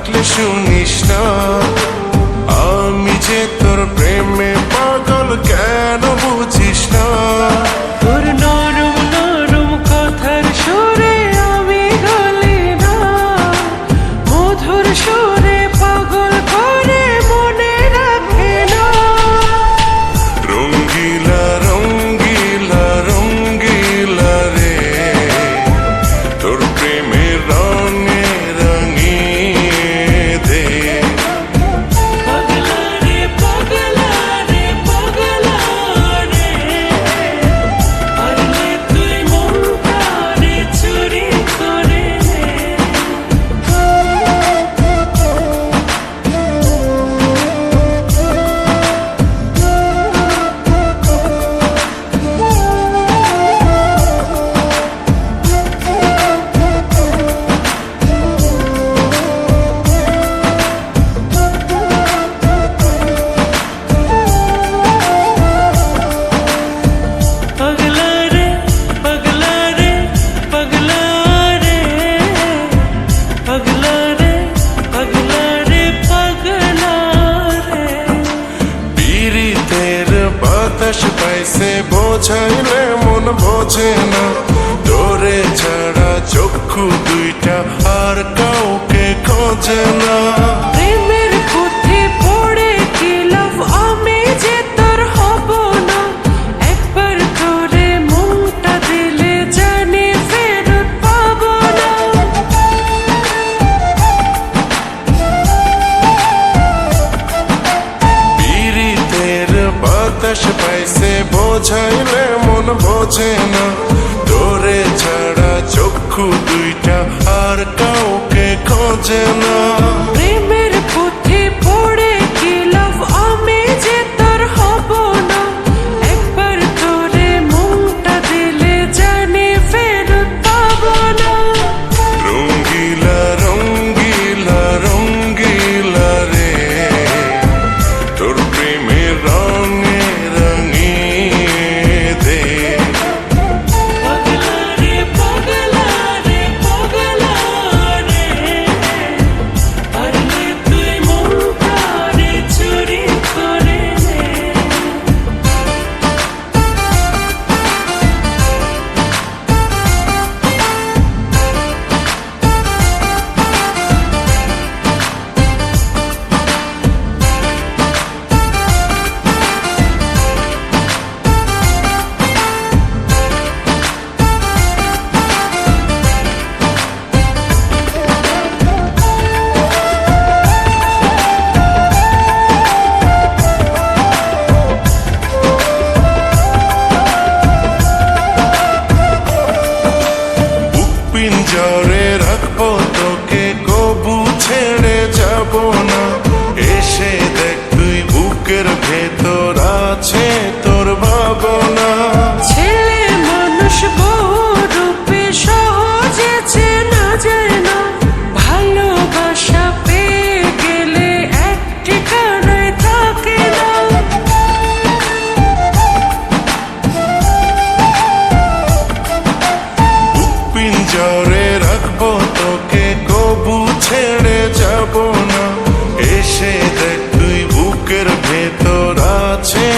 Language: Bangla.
ডাকলে শুনিস না, আমি যে তোর প্রেমে পাগল, কেন বুঝিস না? তোর নরম নরম কথার সুরে আমি গলি না, মধুর সুরে পাগল করে মনে রাখে না। রঙ্গিলা রঙ্গিলা রঙ্গিলা রে, তোর প্রেমের রঙে রঙিয়ে দে। পাগলা রে পাগলা রে পাগলা রে, পারলে তুই মনটা রে চুরি করে নে। পাগলা রে পাগলা রে পাগলা রে, পাগলা রে পাগলা রে পাগলা রে। পীড়িতের বাতাস পাইছে বোঝাইলে মন বোঝে না, তোরে ছাড়া চক্ষু দুইটা আর কাউকে খোঁজে না। প্রেমের পুঁথি পড়ে কি লাভ, আমি যে তোর হব না। একবার তোরে মনটা দিলে জানি ফেরত পাবো না। পীড়িতের বাতাস পাইছে বোঝাইলে মন বোঝে না, তোরে ছাড়া চক্ষু দুইটা আর কাউকে খোঁজে না। প্রেমের পুঁথি পড়ে কি লাভ, আমি যে তোর হব না। একবার তোরে মনটা দিলে জানি ফেরত পাবো না। রঙ্গিলা রঙ্গিলা রঙ্গিলা রে, তোর প্রেমের রঙে রঙিয়ে দে। পাগলা রে পাগলা রে পাগলা রে, পারলে তুই মনটা রে চুরি করে নে। বুক পিঞ্জরে রাখবো তোকে, কবু ছেড়ে যাব না। এসে দেখ তুই বুকের ভেতর আছে তোর ভাবনা। ছেলে মানুষ বহুরূপে সহজে চেনা যায় না, ভালোবাসা পেয়ে গেলে এক ঠিকানায় থাকে না। বুক পিঞ্জরে রাখবো তোকে, কবু ছেড়ে যাব না। এসে দেখ তুই বুকের ভেতর আছে